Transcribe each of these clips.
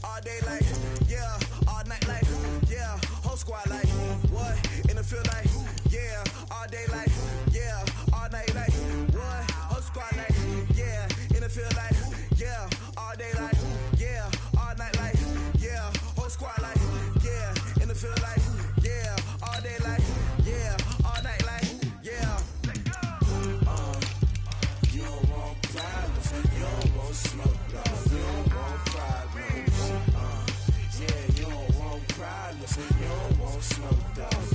all day like, yeah, all night like, yeah, whole squad like, what, in the field like, yeah, all day like, yeah, all night like, what, whole squad like, yeah, in the field like, yeah, all day like, yeah, all night like, yeah, whole squad like, yeah, in the field like, yeah, all day like, yeah, all night like, yeah. You don't want problems, you don't want smoke, you don't want problems. Yeah, you don't want problems, you don't want smoke,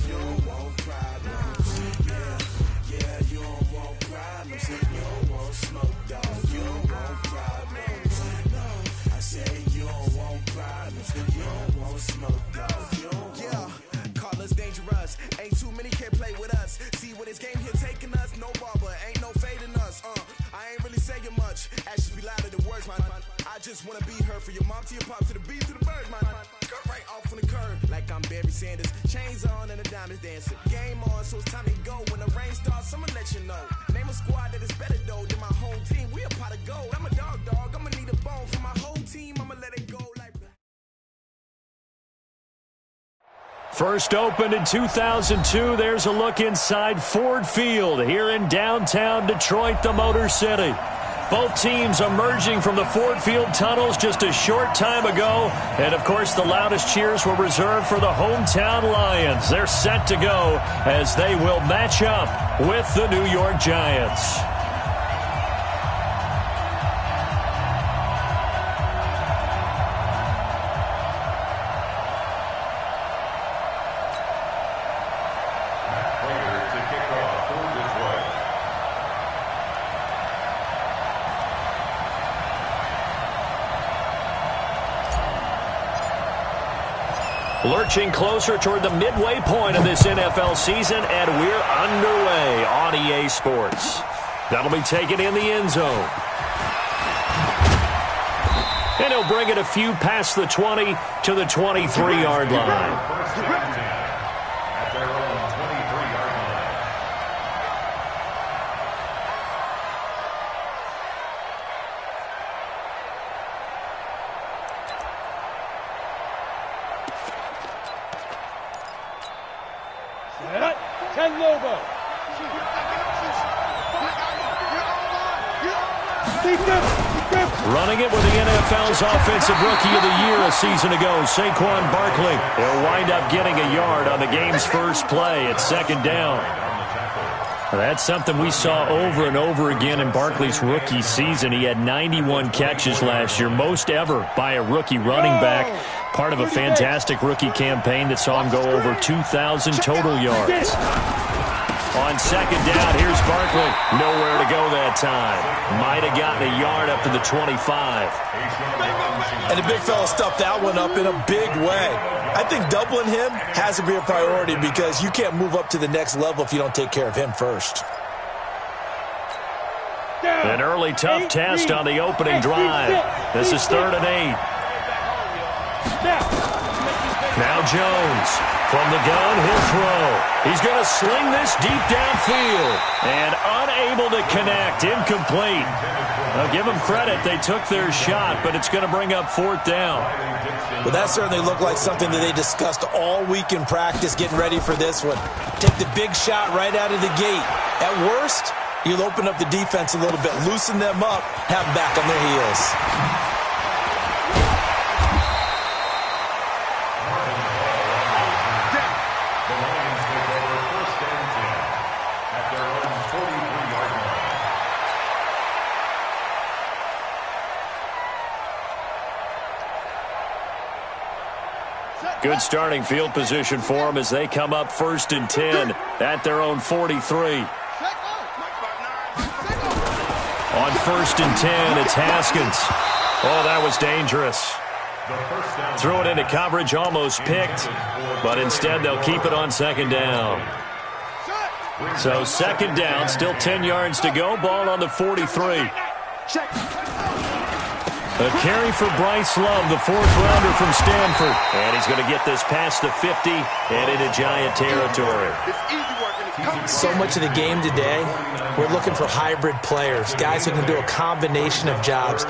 you don't want problems. Yeah, you don't want problems, you don't want smoke, you don't want problems. No, I say you don't want problems, you don't want smoke, you don't want. Yeah, call us dangerous, ain't too many can play with us. See what this game here taking us, no barber, ain't no fading us. I ain't really saying much, actions be louder than words, man. I just wanna be heard from your mom to your pop to the beat to the birds, man. Cut right off on the curb, like I'm Barry Sanders. Chains on and the diamonds dancing. Game on, so it's time to go. When the rain starts, I'ma let you know. Name a squad that is better though than my home team. We a pot of gold. I'm a dog, I'ma need a bone for my whole team. I'ma let it go like. First opened in 2002, there's a look inside Ford Field here in downtown Detroit, the Motor City. Both teams emerging from the Ford Field tunnels just a short time ago. And, of course, the loudest cheers were reserved for the hometown Lions. They're set to go as they will match up with the New York Giants. Lurching closer toward the midway point of this NFL season, and we're underway on EA Sports. That'll be taken in the end zone. And he'll bring it a few past the 20 to the 23-yard line. Running it with the NFL's Offensive Rookie of the Year a season ago, Saquon Barkley. He'll wind up getting a yard on the game's first play at second down. That's something we saw over and over again in Barkley's rookie season. He had 91 catches last year, most ever by a rookie running back. Part of a fantastic rookie campaign that saw him go over 2,000 total yards. On second down, here's Barkley. Nowhere to go that time. Might have gotten a yard up to the 25. And the big fella stuffed that one up in a big way. I think doubling him has to be a priority because you can't move up to the next level if you don't take care of him first. An early tough test on the opening drive. This is 3rd and 8. Now Jones. From the gun, he'll throw. He's going to sling this deep downfield. And unable to connect. Incomplete. I'll give them credit. They took their shot, but it's going to bring up 4th down. Well, that certainly looked like something that they discussed all week in practice getting ready for this one. Take the big shot right out of the gate. At worst, you'll open up the defense a little bit, loosen them up, have them back on their heels. Good starting field position for them as they come up 1st and 10 at their own 43. On 1st and 10, it's Haskins. Oh, that was dangerous. Threw it into coverage, almost picked, but instead they'll keep it on 2nd down. So 2nd down, still 10 yards to go, ball on the 43. A carry for Bryce Love, the 4th-rounder from Stanford. And he's going to get this past the 50 and into Giant territory. It's easy work in this So much of the game today, we're looking for hybrid players, guys who can do a combination of jobs.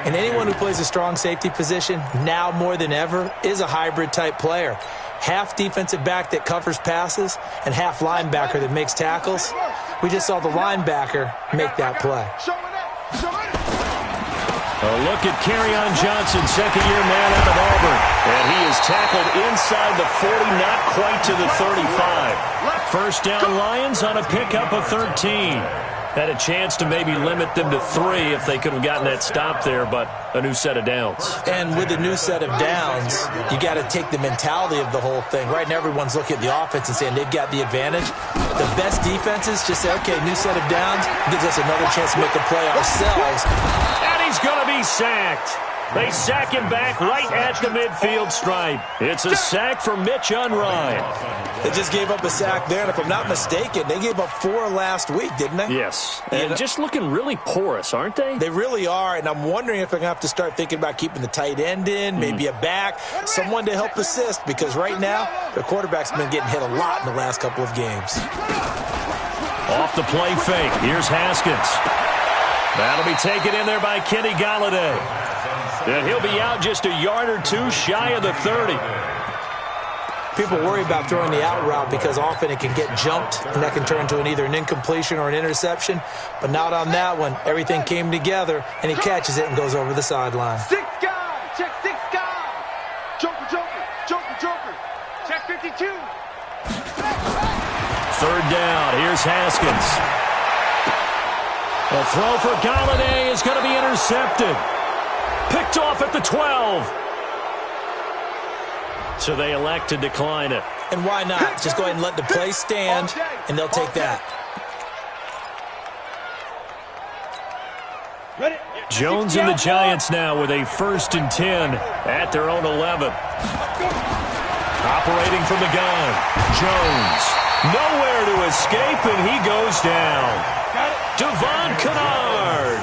And anyone who plays a strong safety position, now more than ever, is a hybrid type player. Half defensive back that covers passes and half linebacker that makes tackles. We just saw the linebacker make that play. A look at Kerryon Johnson, second-year man up at Auburn. And he is tackled inside the 40, not quite to the 35. First down Lions on a pickup of 13. Had a chance to maybe limit them to 3 if they could have gotten that stop there, but a new set of downs. And with a new set of downs, you got to take the mentality of the whole thing. Right now, everyone's looking at the offense and saying they've got the advantage. The best defenses just say, okay, new set of downs, gives us another chance to make a play ourselves. And he's going to be sacked. They sack him back right at the midfield stripe. It's a sack for Mitch Unrein. They just gave up a sack there, and if I'm not mistaken, they gave up 4 last week, didn't they? Yes, and just looking really porous, aren't they? They really are, and I'm wondering if they're going to have to start thinking about keeping the tight end in, maybe a back, someone to help assist, because right now, their quarterback's been getting hit a lot in the last couple of games. Off the play fake, here's Haskins. That'll be taken in there by Kenny Golladay. And he'll be out just a yard or 2 shy of the 30. People worry about throwing the out route because often it can get jumped, and that can turn into either an incompletion or an interception. But not on that one. Everything came together, and he catches it and goes over the sideline. 6 guys. Check 6 guys. Joker, joker, joker, joker. Check 52. Third down. Here's Haskins. A throw for Golladay is going to be intercepted. Picked off at the 12. So they elect to decline it. And why not? Just go ahead and let the play stand, and they'll take that. Jones and the Giants now with a 1st and 10 at their own 11. Operating from the gun. Jones. Nowhere to escape, and he goes down. Devon Kennard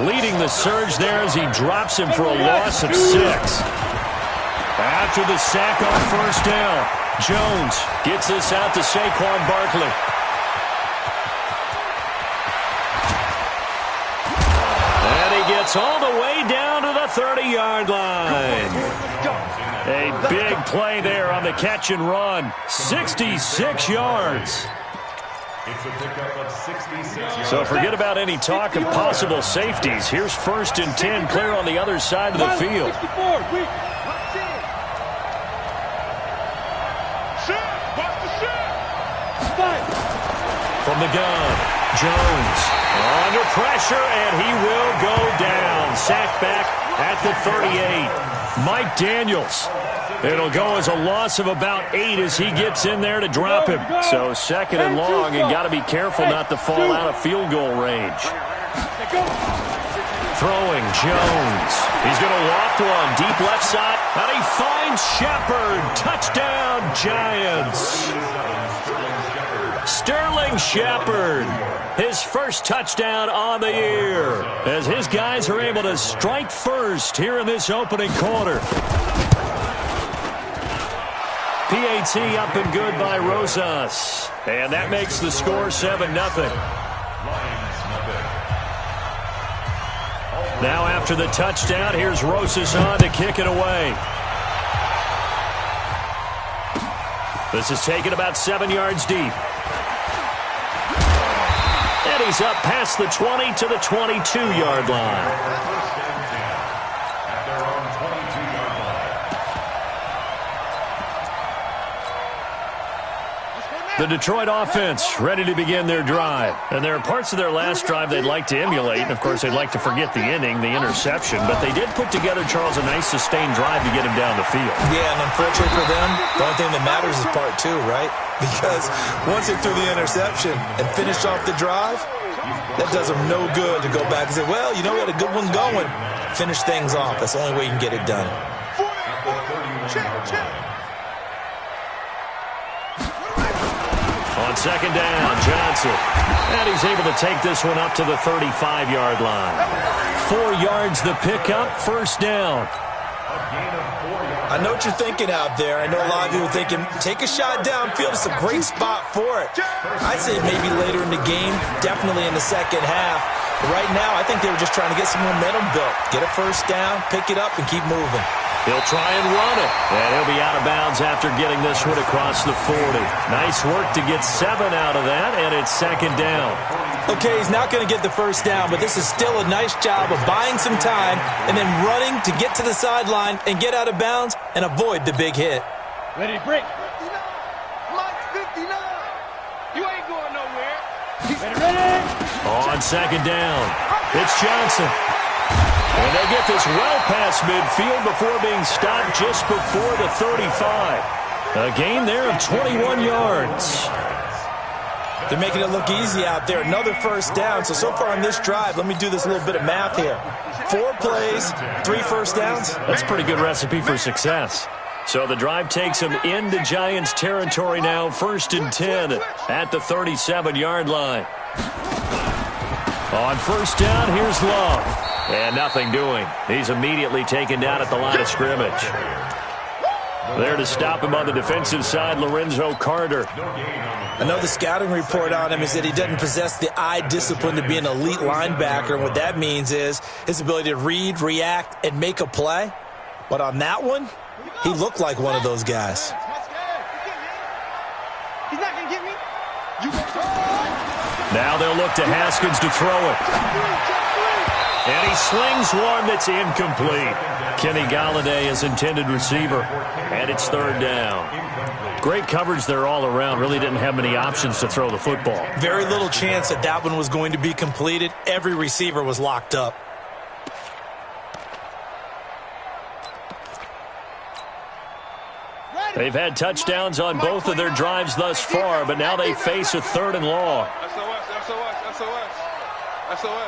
leading the surge there as he drops him for a loss of 6. After the sack on 1st down, Jones gets this out to Saquon Barkley. And he gets all the way down to the 30-yard line. A big play there on the catch and run. 66 yards. So forget about any talk of possible safeties. Here's 1st and 10 clear on the other side of the field. From the gun, Jones under pressure, and he will go down. Sacked back at the 38. Mike Daniels. It'll go as a loss of about 8 as he gets in there to drop him. So 2nd and long, and got to be careful not to fall out of field goal range. Throwing, Jones. He's going to loft one deep left side, and he finds Shepard. Touchdown, Giants. Sterling Shepard, his first touchdown on the year, as his guys are able to strike first here in this opening quarter. PAT up and good by Rosas, and that makes the score 7-0. Now after the touchdown, here's Rosas on to kick it away. This is taken about 7 yards deep. And he's up past the 20 to the 22-yard line. The Detroit offense ready to begin their drive. And there are parts of their last drive they'd like to emulate. And, of course, they'd like to forget the inning, the interception. But they did put together, Charles, a nice sustained drive to get him down the field. Yeah, and unfortunately for them, the only thing that matters is part 2, right? Because once they threw the interception and finished off the drive, that does them no good to go back and say, well, you know, we had a good one going. Finish things off. That's the only way you can get it done. On 2nd down, Johnson. And he's able to take this one up to the 35-yard line. 4 yards the pickup, 1st down. I I know what you're thinking out there. I know a lot of you are thinking, take a shot downfield. It's a great spot for it. I'd say maybe later in the game, definitely in the second half. But right now, I think they were just trying to get some momentum built. Get a first down, pick it up, and keep moving. He'll try and run it, and he'll be out of bounds after getting this one across the 40. Nice work to get 7 out of that, and it's second down. Okay, he's not going to get the first down, but this is still a nice job of buying some time and then running to get to the sideline and get out of bounds and avoid the big hit. Ready to break. 59. Mike 59. You ain't going nowhere. Ready. On second down, it's Johnson. And they get this well past midfield before being stopped just before the 35. A gain there of 21 yards. They're making it look easy out there. Another first down. So far on this drive, let me do this little bit of math here. 4 plays, 3 first downs. That's a pretty good recipe for success. So the drive takes them into Giants territory now, 1st and 10 at the 37-yard line. On first down, here's Love. And nothing doing. He's immediately taken down at the line of scrimmage. There to stop him on the defensive side, Lorenzo Carter. Another scouting report on him is that he doesn't possess the eye discipline to be an elite linebacker. And what that means is his ability to read, react, and make a play. But on that one, he looked like one of those guys. He's not going to get me. Now they'll look to Haskins to throw it. And he slings one that's incomplete. Kenny Galladay is intended receiver, and it's 3rd down. Great coverage there all around. Really didn't have many options to throw the football. Very little chance that that one was going to be completed. Every receiver was locked up. They've had touchdowns on both of their drives thus far, but now they face a 3rd and long. SOS.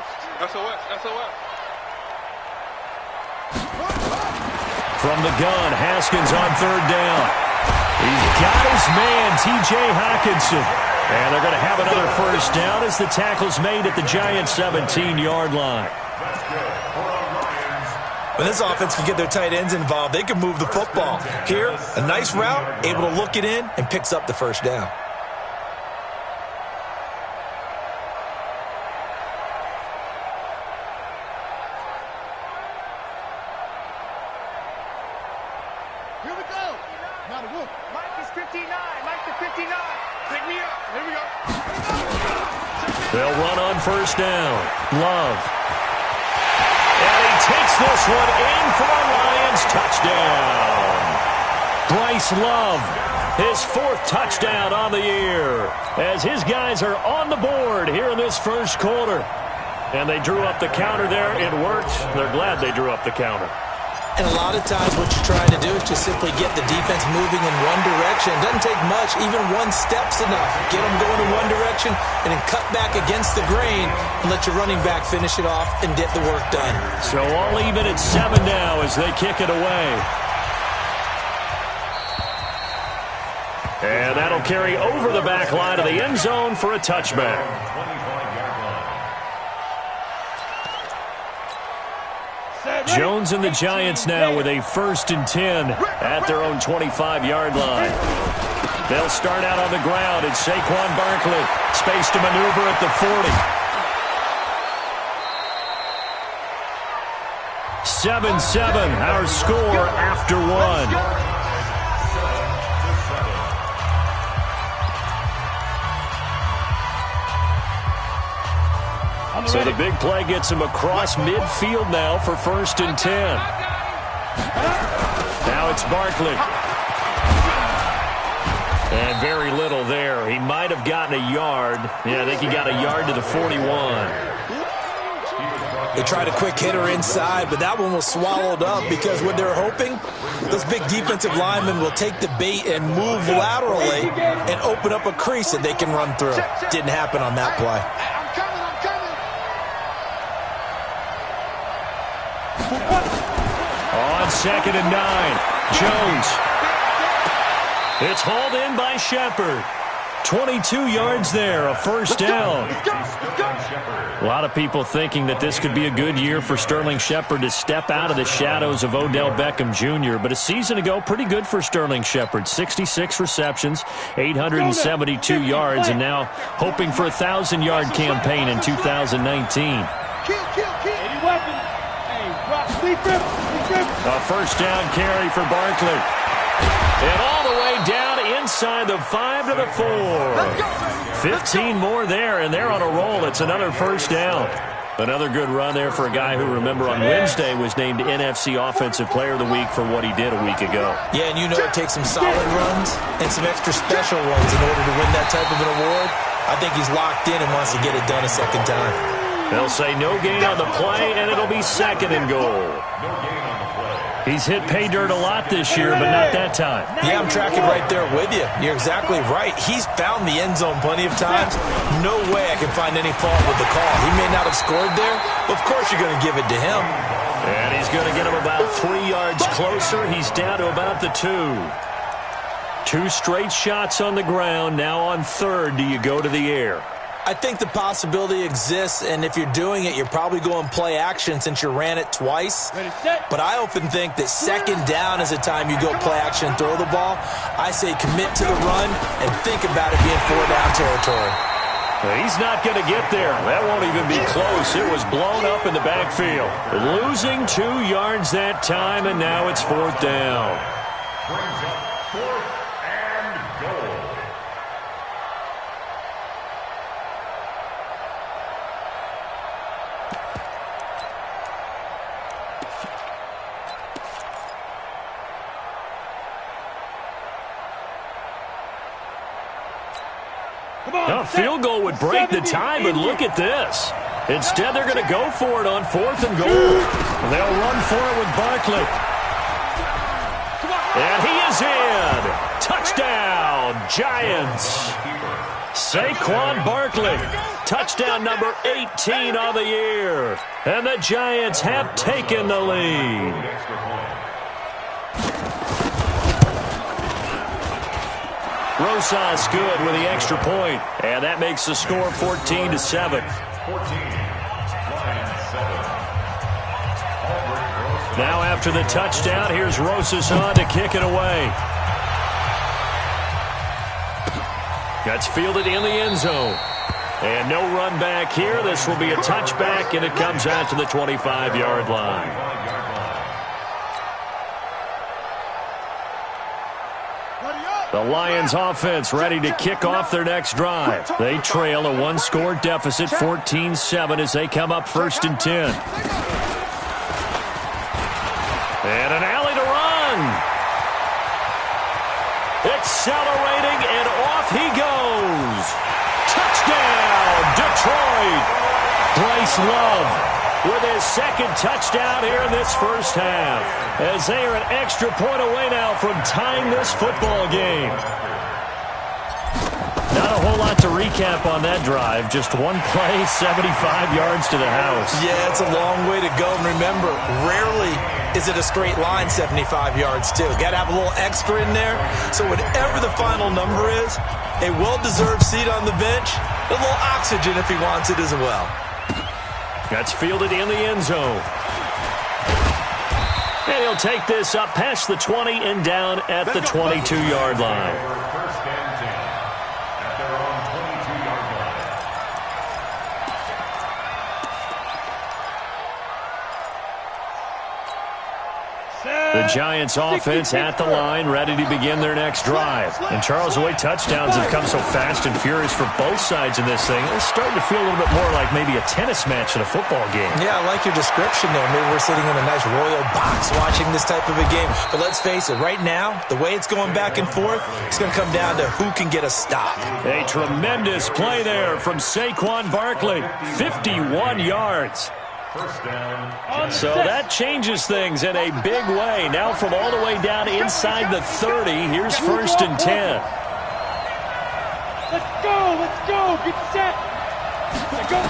From the gun, Haskins on 3rd down. He's got his man, T.J. Hockenson. And they're going to have another first down as the tackle's made at the Giants' 17-yard line. When this offense can get their tight ends involved, they can move the football. Here, a nice route, able to look it in, and picks up the first down. Here we go. Now the wolf. Mike is 59. Mike to 59. Pick me up. Here we go. They'll run on first down. Love. And he takes this one in for a Lions touchdown. Bryce Love, his 4th touchdown on the year, as his guys are on the board here in this first quarter. And they drew up the counter there. It worked. They're glad they drew up the counter. And a lot of times what you're trying to do is just simply get the defense moving in one direction. It doesn't take much. Even one step's enough. Get them going in one direction and then cut back against the grain and let your running back finish it off and get the work done. So all even at 7 now as they kick it away. And that'll carry over the back line of the end zone for a touchback. Jones and the Giants now with a 1st and 10 at their own 25-yard line. They'll start out on the ground. It's Saquon Barkley. Space to maneuver at the 40. 7-7, our score after 1. So the big play gets him across midfield now for 1st and 10. Now it's Barkley. And very little there. He might have gotten a yard. Yeah, I think he got a yard to the 41. They tried a quick hitter inside, but that one was swallowed up because what they're hoping, those big defensive linemen will take the bait and move laterally and open up a crease that they can run through. Didn't happen on that play. On 2nd and 9, Jones. It's hauled in by Shepard. 22 yards there, a first down. A lot of people thinking that this could be a good year for Sterling Shepard to step out of the shadows of Odell Beckham Jr., but a season ago, pretty good for Sterling Shepard. 66 receptions, 872 yards, and now hoping for a 1,000-yard campaign in 2019. A first down carry for Barkley. And all the way down inside the 5 to the 4. 15 more there, and they're on a roll. It's another first down. Another good run there for a guy who, remember, on Wednesday was named NFC Offensive Player of the Week for what he did a week ago. Yeah, and you know it takes some solid runs and some extra special ones in order to win that type of an award. I think he's locked in and wants to get it done a second time. They'll say no gain on the play, and it'll be second and goal. He's hit pay dirt a lot this year, but not that time. Yeah, I'm tracking right there with you. You're exactly right. He's found the end zone plenty of times. No way I can find any fault with the call. He may not have scored there, but of course you're going to give it to him. And he's going to get him about 3 yards closer. He's down to about the 2. 2 straight shots on the ground. Now on third, do you go to the air? I think the possibility exists, and if you're doing it, you're probably going play action since you ran it twice. But I often think that second down is the time you go play action and throw the ball. I say commit to the run and think about it being 4-down territory. He's not going to get there. That won't even be close. It was blown up in the backfield. Losing 2 yards that time, and now it's 4th down. Brings up 4th and goal. A field goal would break the tie, but look at this. Instead, they're going to go for it on 4th and goal. They'll run for it with Barkley. And he is in. Touchdown, Giants. Saquon Barkley. Touchdown number 18 on the year. And the Giants have taken the lead. Rosas good with the extra point, and that makes the score 14-7. Now after the touchdown, here's Rosas on to kick it away. That's fielded in the end zone. And no run back here. This will be a touchback, and it comes out to the 25-yard line. The Lions offense ready to kick off their next drive. They trail a 1-score deficit, 14-7, as they come up 1st and 10. And an alley to run. Accelerating, and off he goes. Touchdown, Detroit. Bryce Love with his second touchdown here in this first half, as they are an extra point away now from tying this football game. Not a whole lot to recap on that drive. Just one play, 75 yards to the house. Yeah, it's a long way to go. And remember, rarely is it a straight line 75 yards, too. Got to have a little extra in there. So whatever the final number is, a well-deserved seat on the bench, a little oxygen if he wants it as well. That's fielded in the end zone. And he'll take this up past the 20 and down at the 22-yard line. First and 10 at their own 22-yard line. The Giants offense at the line, ready to begin their next drive. And Charles, the way touchdowns have come so fast and furious for both sides in this thing, it's starting to feel a little bit more like maybe a tennis match in a football game. Yeah, I like your description there. Maybe we're sitting in a nice royal box watching this type of a game. But let's face it, right now, the way it's going back and forth, it's going to come down to who can get a stop. A tremendous play there from Saquon Barkley, 51 yards. So that changes things in a big way. Now from all the way down inside the 30, here's 1st and 10. Let's go, get set. Let's go.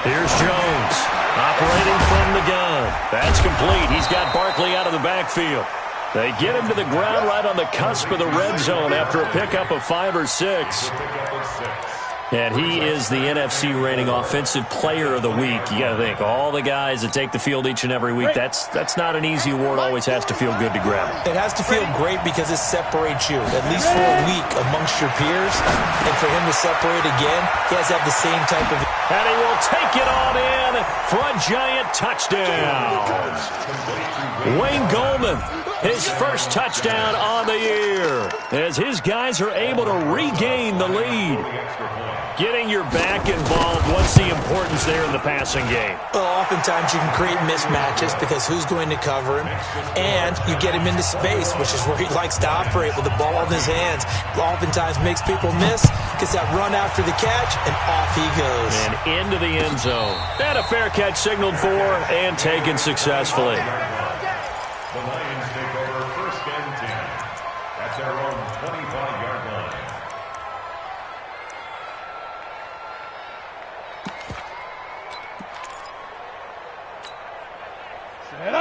Here's Jones, operating from the gun. That's complete. He's got Barkley out of the backfield. They get him to the ground right on the cusp of the red zone after a pickup of 5 or 6. And he is the NFC reigning offensive player of the week. You got to think, all the guys that take the field each and every week, that's not an easy award. Always has to feel good to grab. It has to feel great because it separates you, at least for a week, amongst your peers. And for him to separate again, he has to have the same type of... And he will take it on in for a giant touchdown. Wayne Goldman, his first touchdown on the year, as his guys are able to regain the lead. Getting your back involved, what's the importance there in the passing game? Well, oftentimes you can create mismatches because who's going to cover him, and you get him into space, which is where he likes to operate with the ball in his hands. Oftentimes makes people miss, gets that run after the catch, and off he goes. And into the end zone. And a fair catch signaled for and taken successfully. The Lions take over 1st and 10 at their own 25-yard line.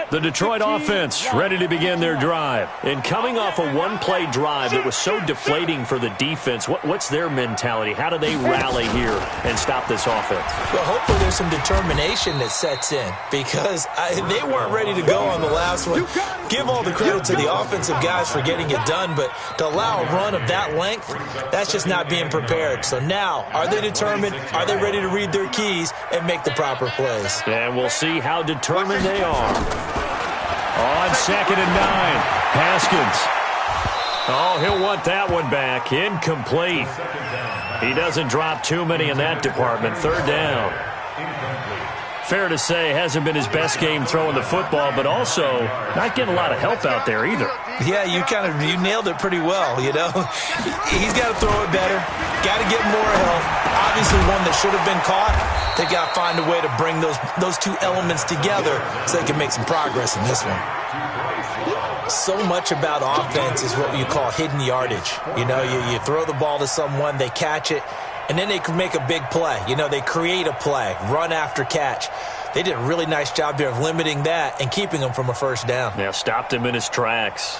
The Detroit offense ready to begin their drive. And coming off a one-play drive that was so deflating for the defense, what's their mentality? How do they rally here and stop this offense? Well, hopefully there's some determination that sets in because they weren't ready to go on the last one. Give all the credit to the offensive guys for getting it done, but to allow a run of that length, that's just not being prepared. So now, are they determined? Are they ready to read their keys and make the proper plays? And we'll see how determined they are. On 2nd and 9, Haskins. Oh, he'll want that one back. Incomplete. He doesn't drop too many in that department. 3rd down. Fair to say, hasn't been his best game throwing the football, but also not getting a lot of help out there either. Yeah, you nailed it pretty well, you know. He's got to throw it better. Got to get more help. Obviously one that should have been caught. They got to find a way to bring those two elements together so they can make some progress in this one. So much about offense is what you call hidden yardage. You know, you throw the ball to someone, they catch it, and then they can make a big play. You know, they create a play, run after catch. They did a really nice job there of limiting that and keeping him from a 1st down. Yeah, stopped him in his tracks.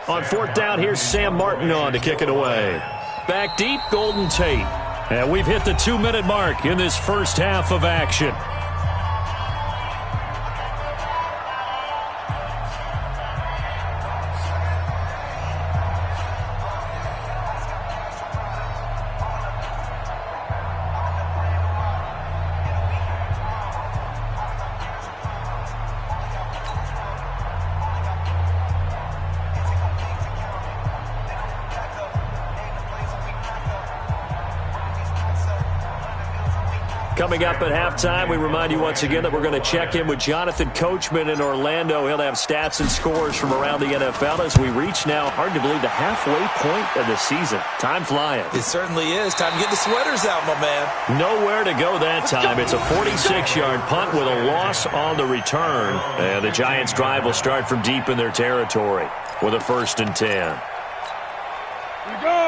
On 4th down, here's Sam Martin on to kick it away. Back deep, Golden Tate. And we've hit the 2-minute mark in this first half of action. Coming up at halftime, we remind you once again that we're going to check in with Jonathan Coachman in Orlando. He'll have stats and scores from around the NFL as we reach now, hard to believe, the halfway point of the season. Time flying. It certainly is. Time to get the sweaters out, my man. Nowhere to go that time. It's a 46-yard punt with a loss on the return. And the Giants' drive will start from deep in their territory with a 1st and 10.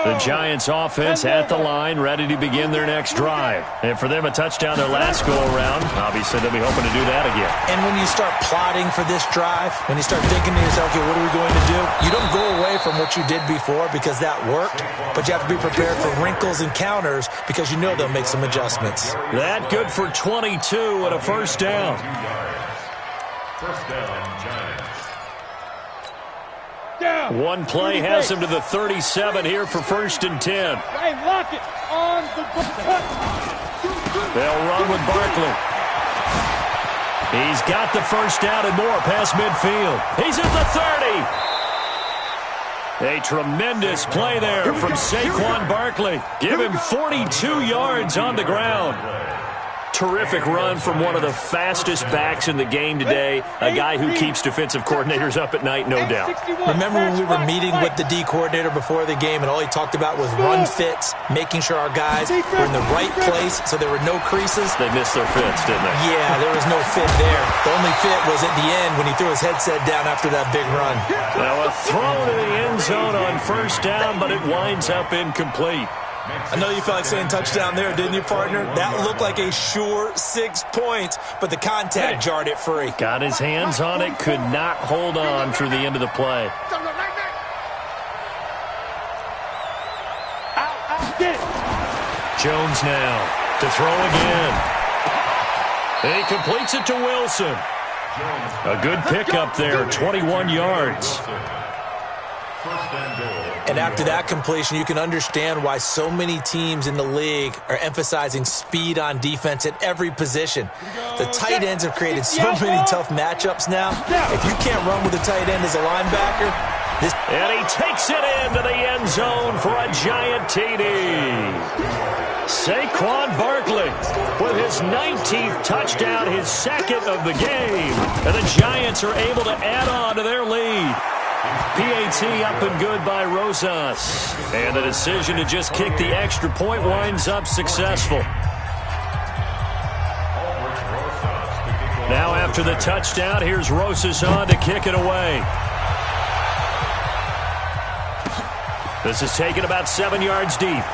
The Giants offense at the line, ready to begin their next drive. And for them, a touchdown their last go-around. Obviously, they'll be hoping to do that again. And when you start plotting for this drive, when you start thinking to yourself, okay, what are we going to do? You don't go away from what you did before because that worked, but you have to be prepared for wrinkles and counters because you know they'll make some adjustments. That good for 22 and a 1st down. 1st down, Giants. One play has him to the 37 here for 1st and 10. Lock it on the cut. They'll run with Barkley. He's got the 1st down and more past midfield. He's at the 30. A tremendous play there from Saquon Barkley. Give him 42 yards on the ground. Terrific run from one of the fastest backs in the game today, a guy who keeps defensive coordinators up at night, no doubt. Remember when we were meeting with the D coordinator before the game and all he talked about was run fits, making sure our guys were in the right place so there were no creases? They missed their fits, didn't they? Yeah, there was no fit there. The only fit was at the end when he threw his headset down after that big run. Now a throw to the end zone on first down, but it winds up incomplete. I know you felt like saying touchdown there, didn't you, partner? That looked like a sure 6 points, but the contact jarred it free. Got his hands on it, could not hold on through the end of the play. Jones now to throw again. And he completes it to Wilson. A good pickup there, 21 yards. And after that completion, you can understand why so many teams in the league are emphasizing speed on defense at every position. The tight ends have created so many tough matchups now. If you can't run with a tight end as a linebacker, and he takes it into the end zone for a giant TD. Saquon Barkley with his 19th touchdown, his second of the game. And the Giants are able to add on to their lead. PAT up and good by Rosas. And the decision to just kick the extra point winds up successful. Now after the touchdown, here's Rosas on to kick it away. This is taken about 7 yards deep.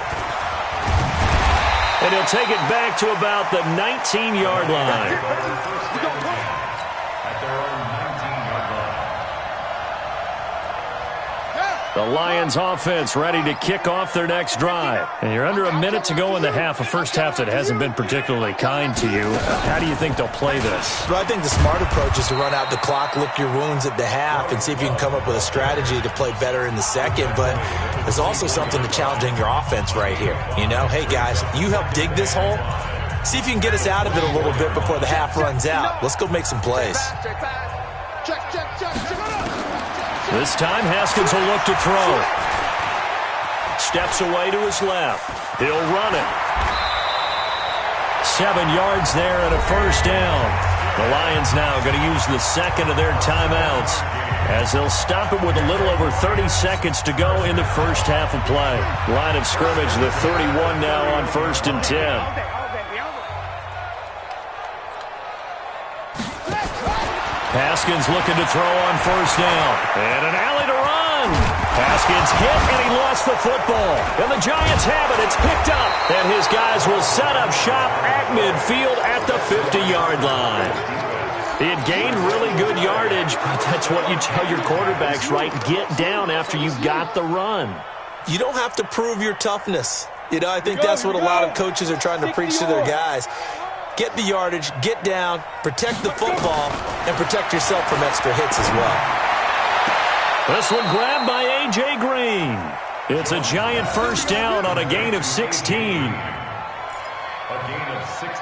And he'll take it back to about the 19-yard line. The Lions offense ready to kick off their next drive. And you're under a minute to go in the half, a first half that hasn't been particularly kind to you. How do you think they'll play this? Well, I think the smart approach is to run out the clock, lick your wounds at the half, and see if you can come up with a strategy to play better in the second. But there's also something to challenging your offense right here. You know, hey, guys, you help dig this hole. See if you can get us out of it a little bit before the half runs out. Let's go make some plays. This time, Haskins will look to throw. Steps away to his left. He'll run it. 7 yards there and a first down. The Lions now going to use the second of their timeouts as they'll stop it with a little over 30 seconds to go in the first half of play. Line of scrimmage, the 31 now on 1st and 10. Haskins looking to throw on first down. And an alley to run. Haskins hit, and he lost the football. And the Giants have it. It's picked up. And his guys will set up shop at midfield at the 50-yard line. He had gained really good yardage, but that's what you tell your quarterbacks, right? Get down after you've got the run. You don't have to prove your toughness. You know, I think that's what a lot of coaches are trying to preach to their guys. Get the yardage, get down, protect the football, and protect yourself from extra hits as well. This one grabbed by A.J. Green. It's a giant first down on a gain of 16.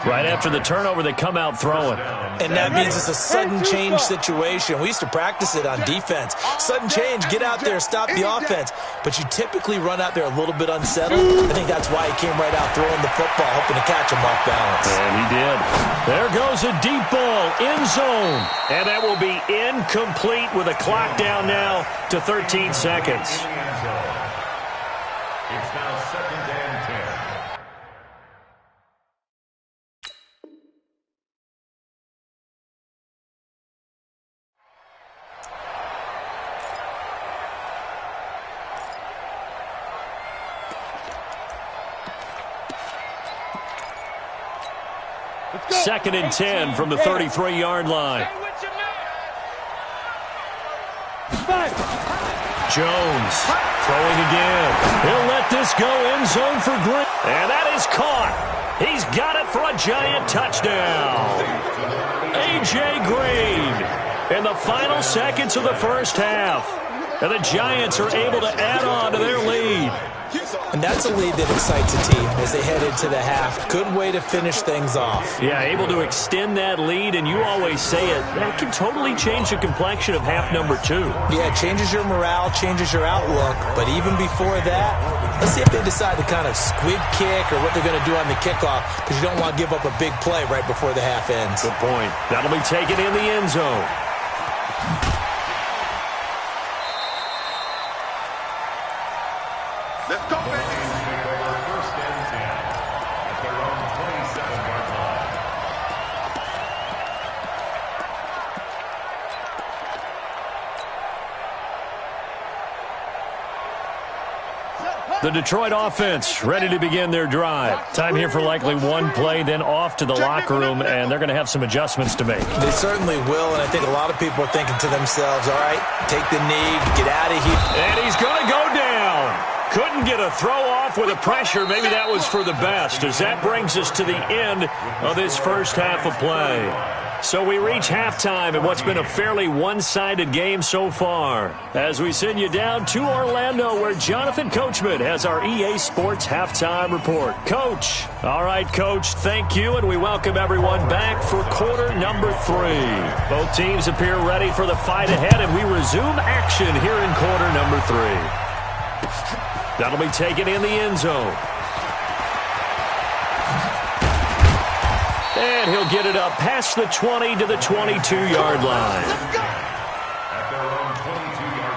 Right after the turnover, they come out throwing. And that means it's a sudden change situation. We used to practice it on defense. Sudden change, get out there, stop the offense. But you typically run out there a little bit unsettled. I think that's why he came right out throwing the football, hoping to catch him off balance. And he did. There goes a deep ball, end zone. And that will be incomplete with a clock down now to 13 seconds. It's now 2nd and 10. Second and 10 from the 33-yard line. Jones throwing again. He'll let this go end zone for Green. And that is caught. He's got it for a giant touchdown. A.J. Green in the final seconds of the first half. And the Giants are able to add on to their lead. And that's a lead that excites a team as they head into the half. Good way to finish things off. Yeah, able to extend that lead, and you always say it, that can totally change the complexion of half number 2. Yeah, it changes your morale, changes your outlook. But even before that, let's see if they decide to kind of squib kick or what they're going to do on the kickoff, because you don't want to give up a big play right before the half ends. Good point. That'll be taken in the end zone. Let's go, baby. First and 10 at their own 27-yard line. The Detroit offense ready to begin their drive. Time here for likely one play, then off to the locker room, and they're going to have some adjustments to make. They certainly will, and I think a lot of people are thinking to themselves, all right, take the knee, get out of here. And he's going to go down. Couldn't get a throw off with the pressure. Maybe that was for the best, as that brings us to the end of this first half of play. So we reach halftime in what's been a fairly one-sided game so far, as we send you down to Orlando, where Jonathan Coachman has our EA Sports Halftime Report. Coach. All right, Coach, thank you, and we welcome everyone back for quarter number 3. Both teams appear ready for the fight ahead, and we resume action here in quarter number 3. That'll be taken in the end zone. And he'll get it up past the 20 to the 22-yard line. At their own 22-yard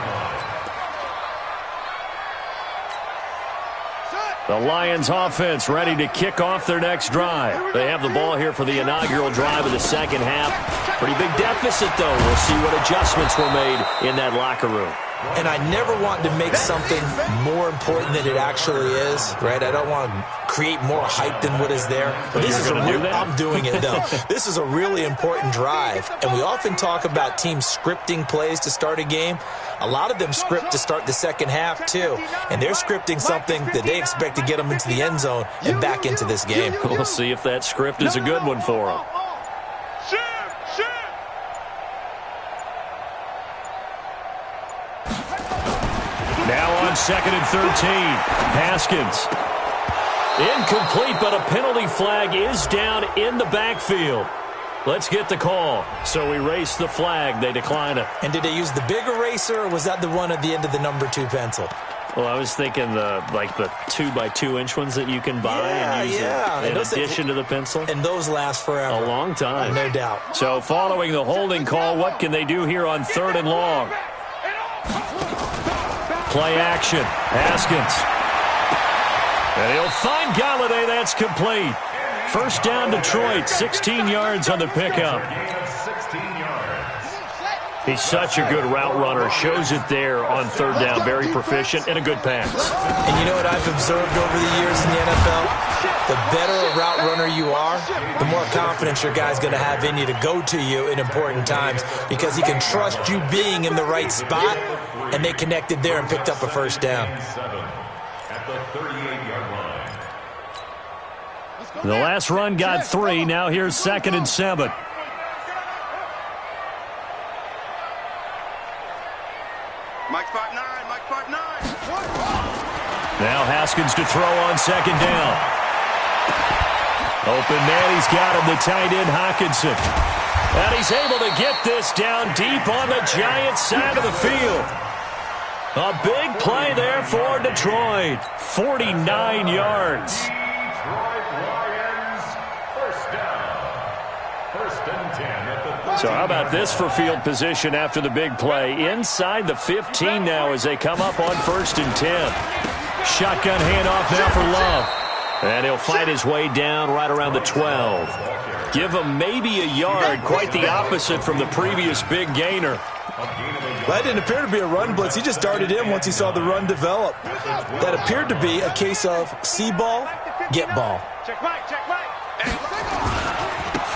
line. The Lions offense ready to kick off their next drive. They have the ball here for the inaugural drive of the second half. Pretty big deficit, though. We'll see what adjustments were made in that locker room. And I never want to make something more important than it actually is, right? I don't want to create more hype than what is there. But this is I'm doing it, though. This is a really important drive. And we often talk about teams scripting plays to start a game. A lot of them script to start the second half, too. And they're scripting something that they expect to get them into the end zone and back into this game. We'll see if that script is a good one for them. Now on 2nd and 13, Haskins. Incomplete, but a penalty flag is down in the backfield. Let's get the call. So we race the flag. They decline it. And did they use the big eraser, or was that the one at the end of the number 2 pencil? Well, I was thinking the 2x2-inch ones that you can buy and use in addition to the pencil. And those last forever. A long time. No doubt. So following the holding call, what can they do here on 3rd and long? Play action. Haskins. And he'll find Galladay. That's complete. First down, Detroit. 16 yards on the pickup. He's such a good route runner. Shows it there on 3rd down. Very proficient and a good pass. And you know what I've observed over the years in the NFL? The better a route runner you are, the more confidence your guy's going to have in you to go to you in important times, because he can trust you being in the right spot, and they connected there and picked up a first down. At the 38-yard line. The last run got 3. Now here's 2nd and 7. Mike 5'9", Mike 5'9". Now Haskins to throw on 2nd down. Open man, he's got him, the tight end Hockenson. And he's able to get this down deep on the Giants' side of the field. A big play there for Detroit. 49 yards. Detroit Lions, first down. First and 10 at the 30. So how about this for field position after the big play? Inside the 15 now as they come up on 1st and 10. Shotgun handoff now for Love. And he'll fight his way down right around the 12. Give him maybe a yard, quite the opposite from the previous big gainer. That didn't appear to be a run blitz. He just darted in once he saw the run develop. That appeared to be a case of see ball, get ball. Check right, check right.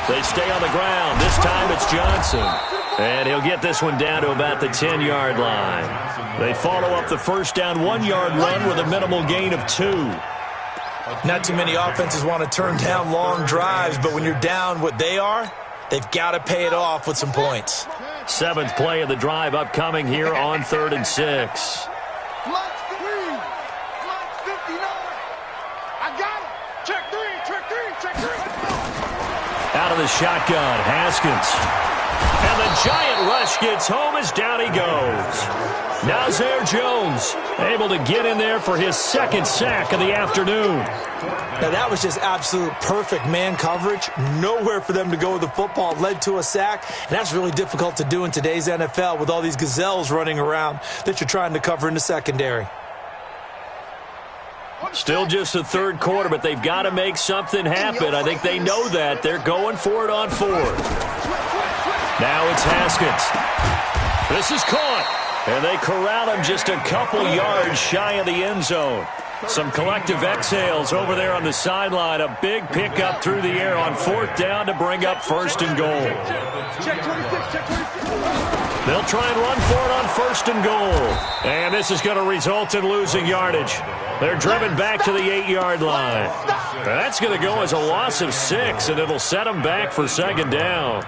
They stay on the ground. This time it's Johnson. And he'll get this one down to about the 10-yard line. They follow up the first down 1-yard run with a minimal gain of 2. Not too many offenses want to turn down long drives, but when you're down what they are, they've got to pay it off with some points. 7th play of the drive upcoming here on 3rd and 6. Out of the shotgun, Haskins. And the giant rush gets home as down he goes. Nazir Jones able to get in there for his second sack of the afternoon. Now, that was just absolute perfect man coverage. Nowhere for them to go with the football. Led to a sack, and that's really difficult to do in today's NFL with all these gazelles running around that you're trying to cover in the secondary. Still just the third quarter, but they've got to make something happen. I think they know that. They're going for it on fourth. Now it's Haskins. This is caught. And they corral him just a couple yards shy of the end zone. Some collective exhales over there on the sideline. A big pickup through the air on fourth down to bring up first and goal. They'll try and run for it on first and goal. And this is going to result in losing yardage. They're driven back to the 8-yard line. That's going to go as a loss of 6, and it'll set them back for second down.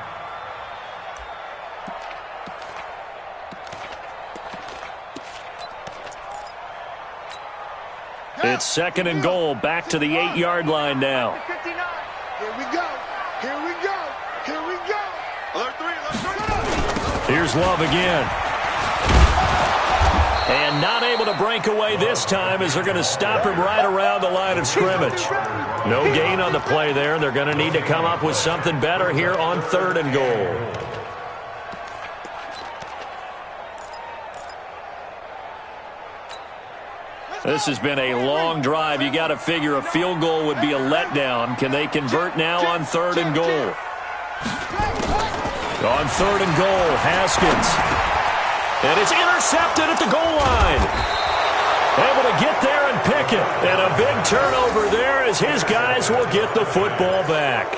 It's second and goal, back to the 8-yard line now. Here we go. Here we go. Here we go. Alert 3. Here's Love again. And not able to break away this time as they're going to stop him right around the line of scrimmage. No gain on the play there. They're going to need to come up with something better here on third and goal. This has been a long drive. You got to figure a field goal would be a letdown. Can they convert now on third and goal? On third and goal, Haskins. And it's intercepted at the goal line. Able to get there and pick it. And a big turnover there as his guys will get the football back.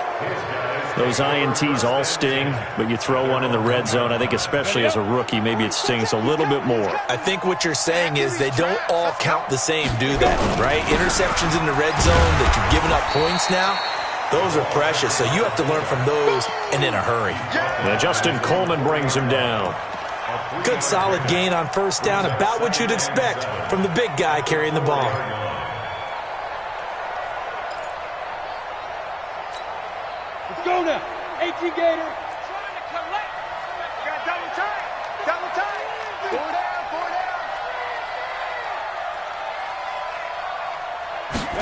Those INTs all sting, but you throw one in the red zone, I think especially as a rookie, maybe it stings a little bit more. I think what you're saying is they don't all count the same, do they? Right? Interceptions in the red zone that you've given up points now, those are precious. So you have to learn from those and in a hurry. Now Justin Coleman brings him down. Good solid gain on first down, about what you'd expect from the big guy carrying the ball. Let's go now. 18 Gator. Trying to collect. You got double time. Double time. 4 down. 4 down.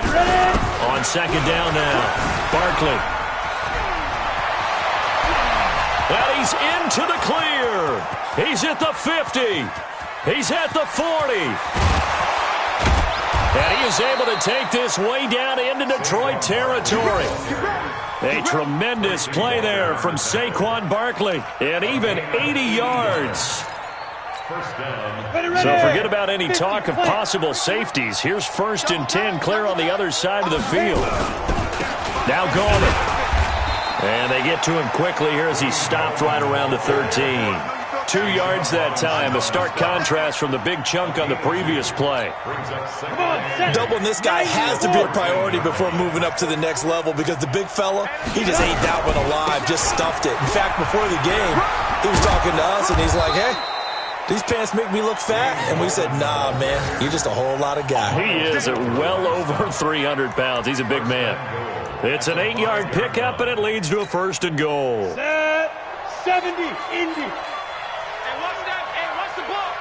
Ready. On second down now, Barkley. And he's into the clear. He's at the 50. He's at the 40. And he is able to take this way down into Detroit territory. A tremendous play there from Saquon Barkley. And even 80 yards. So forget about any talk of possible safeties. Here's first and 10, clear on the other side of the field. Now Goldman. And they get to him quickly here as he stopped right around the 13. 2 yards that time, a stark contrast from the big chunk on the previous play. Doubling this guy has to be a priority before moving up to the next level because the big fella, he just ate that one alive, just stuffed it. In fact, before the game, he was talking to us, and he's like, hey, these pants make me look fat. And we said, nah, man, you're just a whole lot of guy. He is at well over 300 pounds. He's a big man. It's an 8-yard pickup, and it leads to a first and goal. Set 70, Indy. Hey, what's the ball?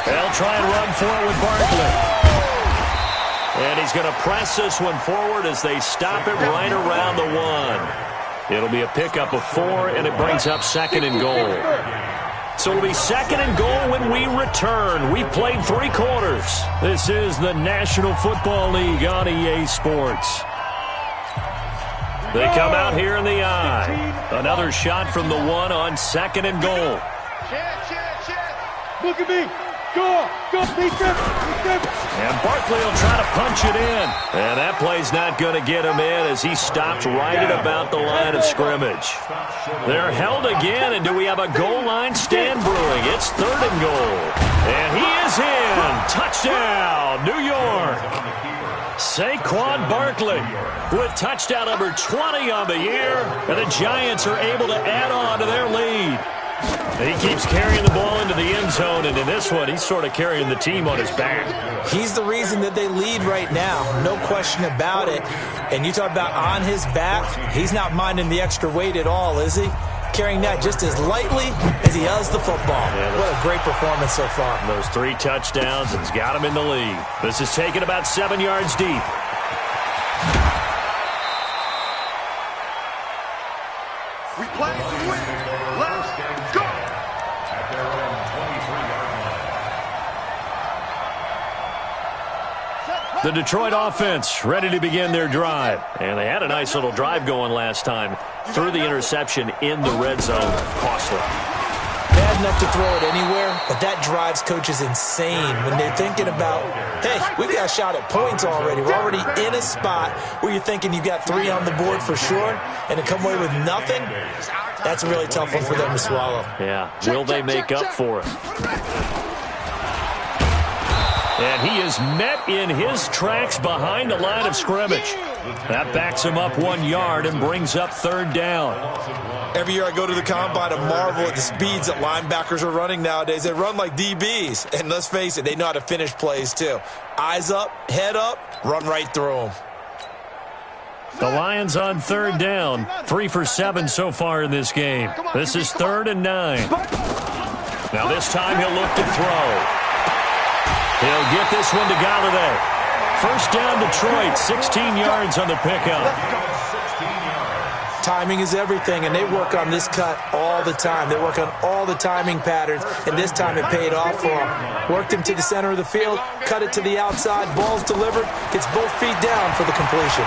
They'll try and run for it with Barkley. And he's going to press this one forward as they stop it right around the 1. It'll be a pickup of 4, and it brings up second and goal. So it'll be second and goal when we return. We've played 3 quarters. This is the National Football League on EA Sports. They come out here in the eye. Another shot from the 1 on second and goal. Look at me. Go. And Barkley will try to punch it in. And that play's not going to get him in as he stopped right at about the line of scrimmage. They're held again, and do we have a goal line stand brewing? It's third and goal. And he is in. Touchdown, New York. Saquon Barkley with touchdown number 20 on the year. And the Giants are able to add on to their lead. He keeps carrying the ball into the end zone, and in this one, he's sort of carrying the team on his back. He's the reason that they lead right now, no question about it. And you talk about on his back, he's not minding the extra weight at all, is he? Carrying that just as lightly as he does the football. Yeah, what a great performance so far. Those 3 touchdowns has got him in the lead. This is taken about 7 yards deep. We play to win. Let's go. At their own 23-yard line. The Detroit offense ready to begin their drive. And they had a nice little drive going last time. Threw the interception in the red zone. Costly. Bad enough to throw it anywhere, but that drives coaches insane when they're thinking about, hey, we've got a shot at points already. We're already in a spot where you're thinking you've got 3 on the board for sure, and to come away with nothing, that's a really tough one for them to swallow. Yeah. Will they make up for it? And he is met in his tracks behind the line of scrimmage. That backs him up 1 yard and brings up 3rd down. Every year I go to the combine and marvel at the speeds that linebackers are running nowadays. They run like DBs. And let's face it, they know how to finish plays too. Eyes up, head up, run right through them. The Lions on 3rd down. 3 for 7 so far in this game. This is 3rd and 9. Now this time he'll look to throw. He'll get this one to Galladay. 1st down Detroit, 16 yards on the pickup. Timing is everything, and they work on this cut all the time. They work on all the timing patterns, and this time it paid off for them. Worked him to the center of the field, cut it to the outside, ball's delivered, gets both feet down for the completion.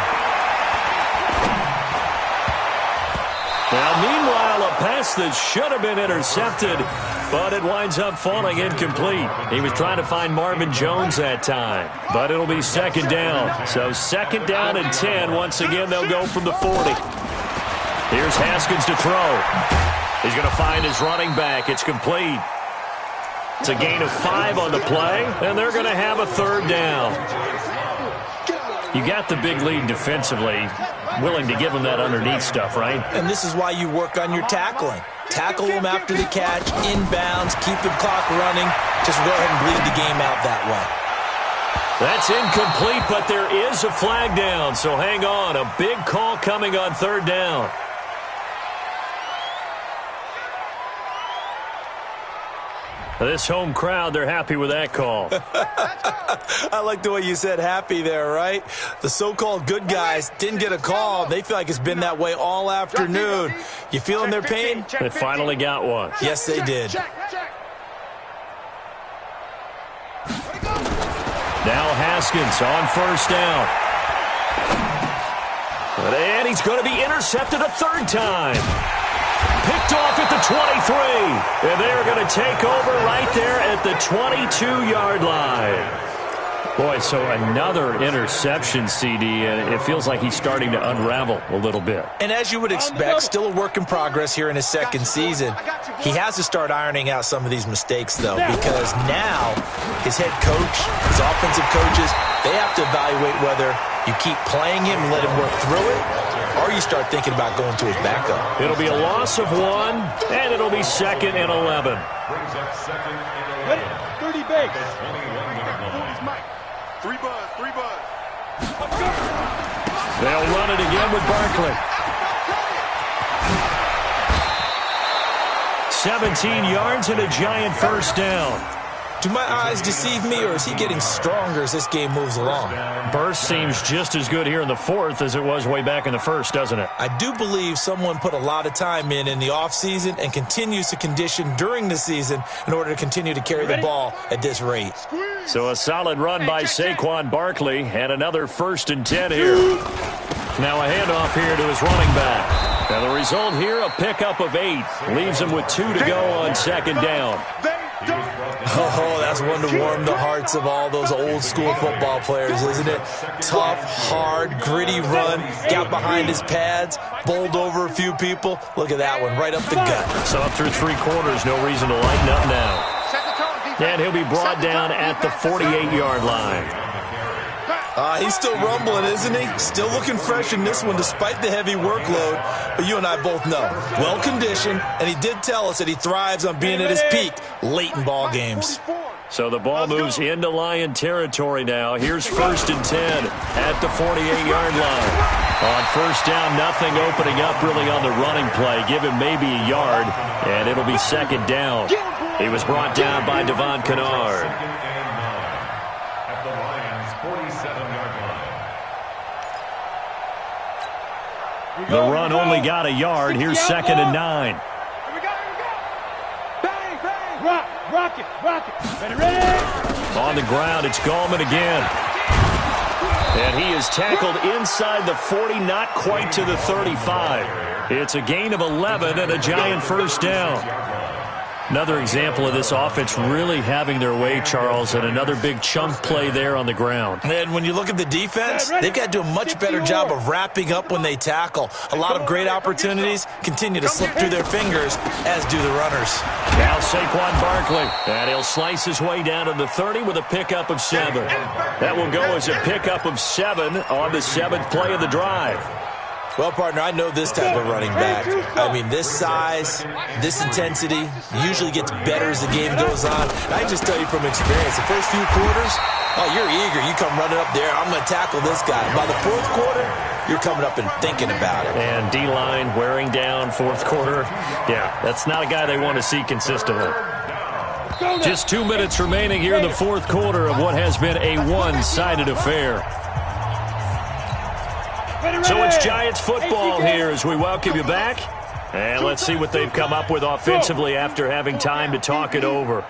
Now, meanwhile, a pass that should have been intercepted, but it winds up falling incomplete. He was trying to find Marvin Jones that time, but it'll be 2nd down. So 2nd down and 10. Once again, they'll go from the 40. Here's Haskins to throw. He's going to find his running back. It's complete. It's a gain of 5 on the play, and they're going to have a 3rd down. You got the big lead defensively, willing to give them that underneath stuff, right? And this is why you work on your tackling. Tackle them after the catch, inbounds, keep the clock running. Just go ahead and bleed the game out that way. That's incomplete, but there is a flag down, so hang on. A big call coming on 3rd down. This home crowd, they're happy with that call. I like the way you said happy there, right? The so-called good guys didn't get a call. They feel like it's been that way all afternoon. You feeling their pain? They finally got one. Yes, they did. Now Haskins on 1st down. And he's going to be intercepted a 3rd time. Picked off at the 23. And they're going to take over right there at the 22-yard line. Boy, so another interception, CD, and it feels like he's starting to unravel a little bit. And as you would expect, still a work in progress here in his 2nd season. He has to start ironing out some of these mistakes, though, because now his head coach, his offensive coaches, they have to evaluate whether you keep playing him and let him work through it, or you start thinking about going to his backup. It'll be a loss of 1, and it'll be 2nd and 11. Brings up 2nd and 11. 30 base. 3 bud. They'll run it again with Barkley. 17 yards and a giant 1st down. Do my eyes deceive me, or is he getting stronger as this game moves along? Burst seems just as good here in the 4th as it was way back in the 1st, doesn't it? I do believe someone put a lot of time in the offseason and continues to condition during the season in order to continue to carry the ball at this rate. So a solid run by Saquon Barkley and another 1st and 10 here. Now a handoff here to his running back. And the result here, a pickup of 8. Leaves him with 2 to go on 2nd down. Oh, that's one to warm the hearts of all those old-school football players, isn't it? Tough, hard, gritty run, got behind his pads, bowled over a few people. Look at that one, right up the gut. So up through 3 quarters, no reason to lighten up now. And he'll be brought down at the 48-yard line. He's still rumbling, isn't he? Still looking fresh in this one despite the heavy workload. But you and I both know, well-conditioned, and he did tell us that he thrives on being at his peak late in ball games. So the ball moves into Lion territory now. Here's 1st and 10 at the 48-yard line. On first down, nothing opening up really on the running play. Give him maybe a yard, and it'll be 2nd down. He was brought down by Devon Kennard. At the Lions' 47-yard line. The run only got a yard. Here's 2nd and 9. Here we go. Bang, bang. Rock it. Ready. On the ground, it's Gallman again. And he is tackled inside the 40, not quite to the 35. It's a gain of 11 and a giant 1st down. Another example of this offense really having their way, Charles, and another big chunk play there on the ground. And when you look at the defense, they've got to do a much better job of wrapping up when they tackle. A lot of great opportunities continue to slip through their fingers, as do the runners. Now Saquon Barkley, and he'll slice his way down to the 30 with a pickup of 7. That will go as a pickup of 7 on the 7th play of the drive. Well, partner, I know this type of running back. I mean, this size, this intensity usually gets better as the game goes on. And I just tell you from experience, the first few quarters, oh, you're eager. You come running up there, I'm going to tackle this guy. By the 4th quarter, you're coming up and thinking about it. And D-line wearing down 4th quarter. Yeah, that's not a guy they want to see consistently. Just 2 minutes remaining here in the 4th quarter of what has been a one-sided affair. So it's Giants football here as we welcome you back. And let's see what they've come up with offensively after having time to talk it over.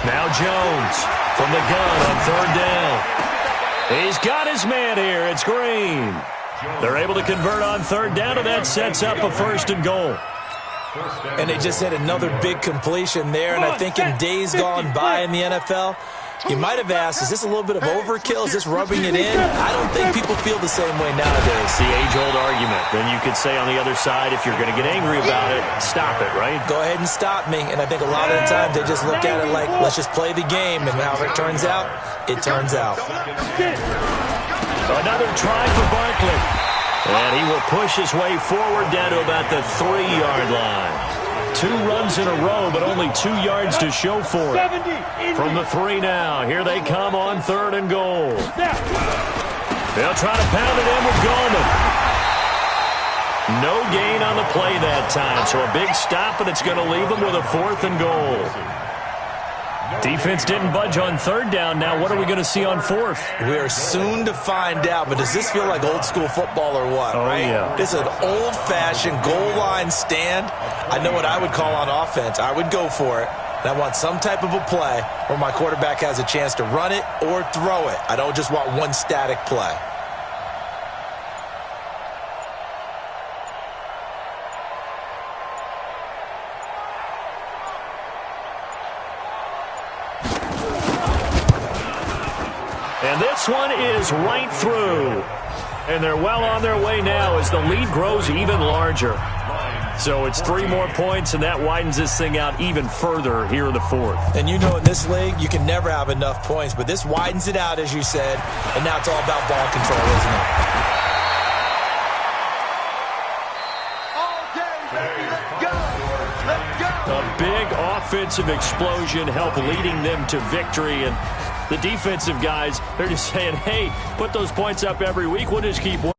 Now Jones from the gun on 3rd down. He's got his man here. It's Green. They're able to convert on 3rd down, and that sets up a 1st and goal. And they just had another big completion there. And I think in days gone by in the NFL, you might have asked, is this a little bit of overkill? Is this rubbing it in? I don't think people feel the same way nowadays. The age-old argument. Then you could say on the other side, if you're going to get angry about it, stop it, right? Go ahead and stop me. And I think a lot of the times they just look at it like, let's just play the game. And however it turns out, it turns out. Another try for Barkley. And he will push his way forward down to about the 3-yard line. 2 runs in a row, but only 2 yards to show for it. From the 3 now, here they come on 3rd and goal. They'll try to pound it in with Gallman. No gain on the play that time, so a big stop, and it's going to leave them with a 4th and goal. Defense didn't budge on 3rd down. Now what are we going to see on 4th? We are soon to find out, but does this feel like old school football or what? Oh, right? yeah. This is an old-fashioned goal line stand. I know what I would call on offense. I would go for it. And I want some type of a play where my quarterback has a chance to run it or throw it. I don't just want one static play. And this one is right through. And they're well on their way now as the lead grows even larger. So it's 3 more points, and that widens this thing out even further here in the 4th. And you know in this league, you can never have enough points, but this widens it out, as you said, and now it's all about ball control, isn't it? A big offensive explosion helped leading them to victory, and the defensive guys, they're just saying, hey, put those points up every week. We'll just keep winning.